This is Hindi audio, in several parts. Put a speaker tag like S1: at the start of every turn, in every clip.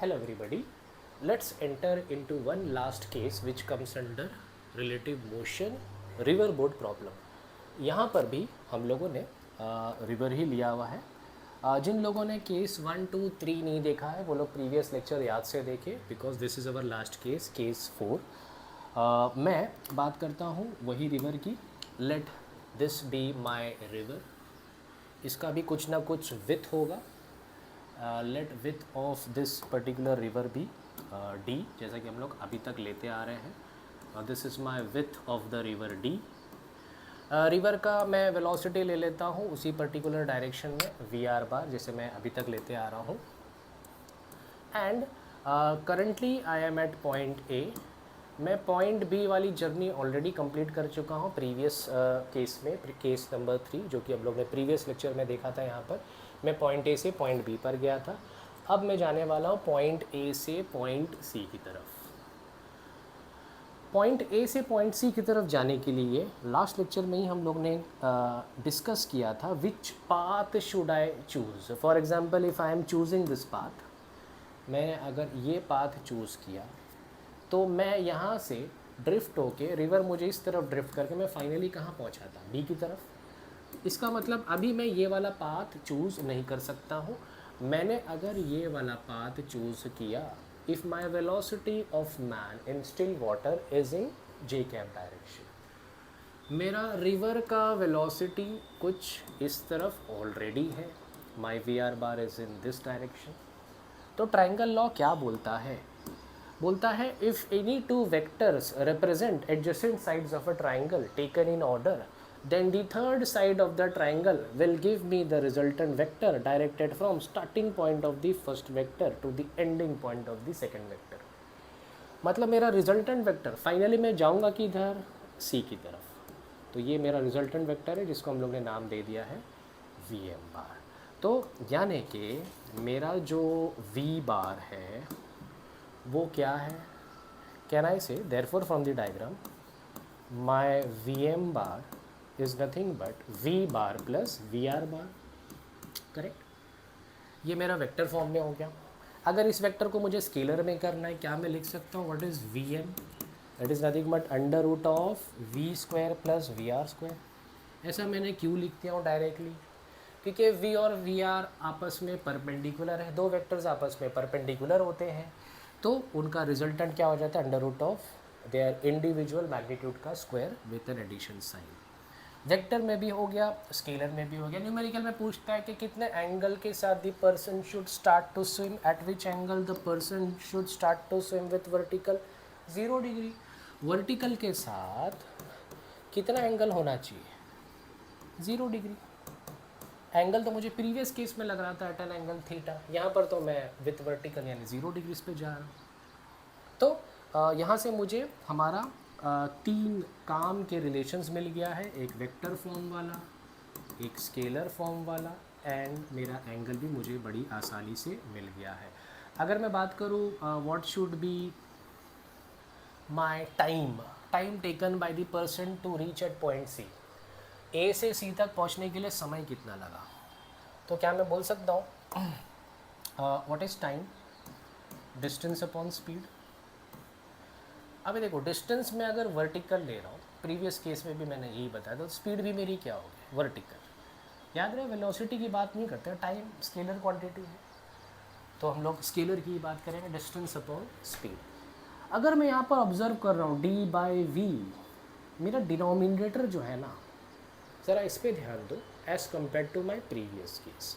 S1: Hello everybody. Let's enter into one last case which comes under relative motion river boat problem. यहाँ पर भी हम लोगों ने रिवर ही लिया हुआ है. जिन लोगों ने केस 1, 2, 3 नहीं देखा है वो लोग प्रीवियस लेक्चर याद से देखें because this is our last case, case 4. मैं बात करता हूँ वही रिवर की. Let this be my river. इसका भी कुछ ना कुछ विथ होगा. Let width of this particular river be D, जैसा कि हम लोग अभी तक लेते आ रहे हैं. This is my width of the river D. River का मैं वेलोसिटी ले लेता हूँ उसी पर्टिकुलर डायरेक्शन में वी आर बार, जैसे मैं अभी तक लेते आ रहा हूँ. And currently I am at point A. मैं पॉइंट बी वाली जर्नी ऑलरेडी कंप्लीट कर चुका हूँ प्रीवियस केस में, केस नंबर 3 जो कि हम लोग ने प्रीवियस लेक्चर में देखा था. यहाँ पर मैं पॉइंट ए से पॉइंट बी पर गया था. अब मैं जाने वाला हूँ पॉइंट ए से पॉइंट सी की तरफ. पॉइंट ए से पॉइंट सी की तरफ जाने के लिए लास्ट लेक्चर में ही हम लोग ने डिस्कस किया था विच path should I choose. For example if I am choosing this path, मैंने अगर ये पाथ चूज़ किया तो मैं यहाँ से ड्रिफ्ट होके रिवर मुझे इस तरफ ड्रिफ्ट करके मैं फाइनली कहाँ पहुँचा था, बी की तरफ. इसका मतलब अभी मैं ये वाला पाथ चूज़ नहीं कर सकता हूँ. मैंने अगर ये वाला पाथ चूज़ किया, if my velocity of man in still water is in j cap direction, मेरा रिवर का वेलोसिटी कुछ इस तरफ ऑलरेडी है. My v r bar is in this direction. तो ट्रायंगल लॉ क्या बोलता है? बोलता है if any two vectors represent adjacent sides of a triangle taken in order, then the third side of the triangle will give me the resultant vector directed from starting point of the first vector to the ending point of the second vector. मतलब मेरा रिजल्टेंट वेक्टर फाइनली मैं जाऊंगा किधर, सी की तरफ. तो ये मेरा रिजल्टेंट वेक्टर है जिसको हम लोग ने नाम दे दिया है वी एम बार. तो यानी कि मेरा जो वी बार है वो क्या है? Can I say therefore from the diagram my v m bar is nothing but v bar plus v r bar. Correct. ये मेरा वेक्टर फॉर्म में हो गया. अगर इस वेक्टर को मुझे स्केलर में करना है, क्या मैं लिख सकता हूँ? What is v m? That is nothing but under root of v square plus v r square. ऐसा मैंने क्यों लिख दिया हूँ डायरेक्टली? क्योंकि v और वी आर आपस में परपेंडिकुलर है. दो वेक्टर्स आपस में परपेंडिकुलर होते हैं तो उनका रिजल्टेंट क्या हो जाता है? Under root of their individual magnitude का square with an addition sign. Vector में भी हो गया, स्केलर में भी हो गया. न्यूमेरिकल में पूछता है कि कितने एंगल के साथ the person should start to swim, at which angle the person should start to swim with vertical. 0 degree. Vertical के साथ कितना एंगल होना चाहिए? 0 डिग्री. एंगल तो मुझे प्रीवियस केस में लग रहा था एट एन एंगल थीटा. यहाँ पर तो मैं विथ वर्टिकल यानी 0 डिग्रीज पे जा रहा हूँ. तो यहाँ से मुझे हमारा 3 काम के रिलेशंस मिल गया है. एक वेक्टर फॉर्म वाला, एक स्केलर फॉर्म वाला एंड मेरा एंगल भी मुझे बड़ी आसानी से मिल गया है. अगर मैं बात करूँ what should be my time taken by the person to reach at point C. A से सी तक पहुँचने के लिए समय कितना लगा? तो क्या मैं बोल सकता हूँ what is time? Distance upon speed. अभी देखो डिस्टेंस में अगर वर्टिकल ले रहा हूँ, प्रीवियस केस में भी मैंने यही बताया था, तो स्पीड भी मेरी क्या होगी? वर्टिकल. याद रहे वेलोसिटी की बात नहीं करते, टाइम स्केलर क्वांटिटी है तो हम लोग स्केलर की बात करेंगे, डिस्टेंस अपॉन स्पीड. अगर मैं यहाँ पर ऑब्जर्व कर रहा हूँ डी बाई वी, मेरा डिनोमिनेटर जो है ना, ज़रा इस पर ध्यान दो as compare to my previous case.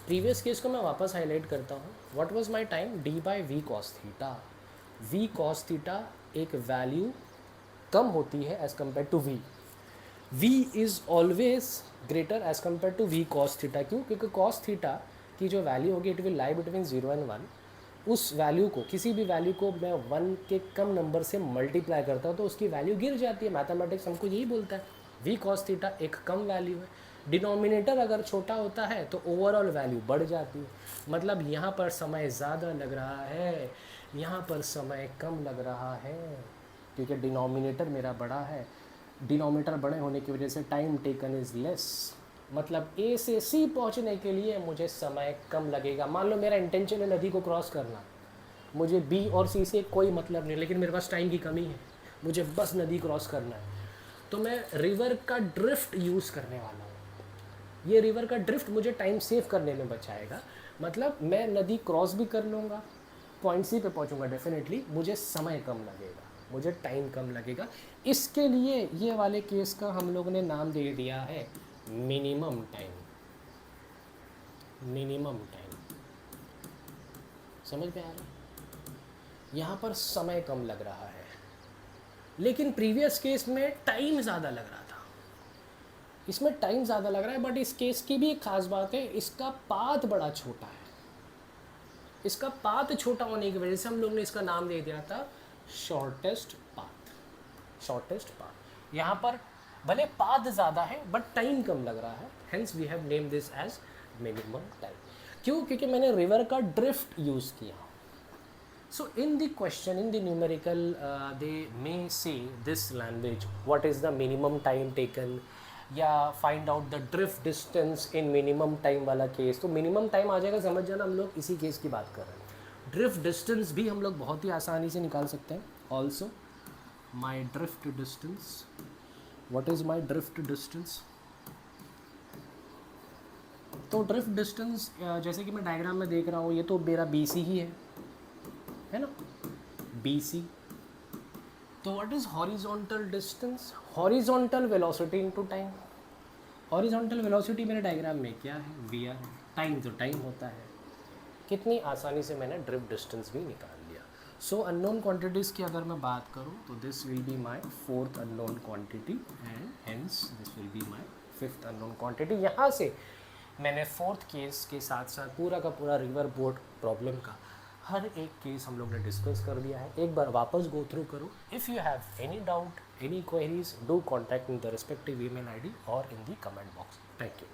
S1: Previous case को मैं वापस हाईलाइट करता हूँ. What was my time? D by v cos theta. V cos theta एक वैल्यू कम होती है as compare to v. V is always greater as compare to v cos theta. क्यों? क्योंकि कॉस थीटा की जो वैल्यू होगी it will lie between 0 and 1. उस वैल्यू को, किसी भी वैल्यू को मैं 1 के कम नंबर से मल्टीप्लाई करता हूँ तो उसकी वैल्यू गिर जाती है. मैथमेटिक्स हमको यही बोलता है. वी कॉस थीटा एक कम वैल्यू है. डिनोमिनेटर अगर छोटा होता है तो ओवरऑल वैल्यू बढ़ जाती है. मतलब यहाँ पर समय ज़्यादा लग रहा है, यहाँ पर समय कम लग रहा है क्योंकि डिनोमिनेटर मेरा बड़ा है. डिनोमिनेटर बड़े होने की वजह से टाइम टेकन इज़ लेस. मतलब ए से सी पहुंचने के लिए मुझे समय कम लगेगा. मान लो मेरा इंटेंशन है नदी को क्रॉस करना, मुझे बी और सी से कोई मतलब नहीं, लेकिन मेरे पास टाइम की कमी है, मुझे बस नदी क्रॉस करना है, तो मैं रिवर का ड्रिफ्ट यूज़ करने वाला हूँ। ये रिवर का ड्रिफ्ट मुझे टाइम सेव करने में बचाएगा, मतलब मैं नदी क्रॉस भी कर लूँगा, पॉइंट सी पे पहुँचूँगा डेफिनेटली, मुझे समय कम लगेगा, मुझे टाइम कम लगेगा। इसके लिए ये वाले केस का हम लोग ने नाम दे दिया है मिनिमम टाइम। मिनिमम टाइम समझ में आ रहा है? यहाँ पर समय कम लग रहा है, लेकिन प्रीवियस केस में टाइम ज़्यादा लग रहा था। इसमें टाइम ज़्यादा लग रहा है, बट इस केस की भी एक ख़ास बात है, इसका पाथ बड़ा छोटा है। इसका पाथ छोटा होने की वजह से हम लोग ने इसका नाम दे दिया था शॉर्टेस्ट पाथ। Shortest path. यहाँ पर भले पाथ ज़्यादा है बट टाइम कम लग रहा है, hence we have name this as minimum time. क्यों? क्योंकि मैंने रिवर का ड्रिफ्ट यूज़ किया। So in the question, in the numerical, they may say this language, what is the minimum time taken, या find out the drift distance in minimum time वाला केस। तो minimum time आ जाएगा, समझ जाना हम लोग इसी केस की बात कर रहे हैं। drift distance भी हम लोग बहुत ही आसानी से निकाल सकते हैं। also my drift distance, what is my drift distance? तो ड्रिफ्ट डिस्टेंस जैसे कि मैं डायग्राम में देख रहा हूँ, ये तो मेरा BC ही है ना, BC। तो what is horizontal distance? Horizontal velocity into time. Horizontal velocity मेरे डायग्राम में क्या है? VR है। टाइम तो टाइम होता है। कितनी आसानी से मैंने ड्रिफ्ट डिस्टेंस भी निकाल लिया। सो अननोन क्वांटिटीज़ की अगर मैं बात करूँ तो this will be my fourth unknown quantity and hence this will be my fifth unknown quantity. यहाँ से मैंने फोर्थ केस के साथ साथ पूरा का पूरा रिवर बोट प्रॉब्लम का हर एक केस हम लोग ने डिस्कस कर दिया है। एक बार वापस गो थ्रू करो। If you have any doubt, any queries, do contact in the respective email ID और in the comment box. Thank you.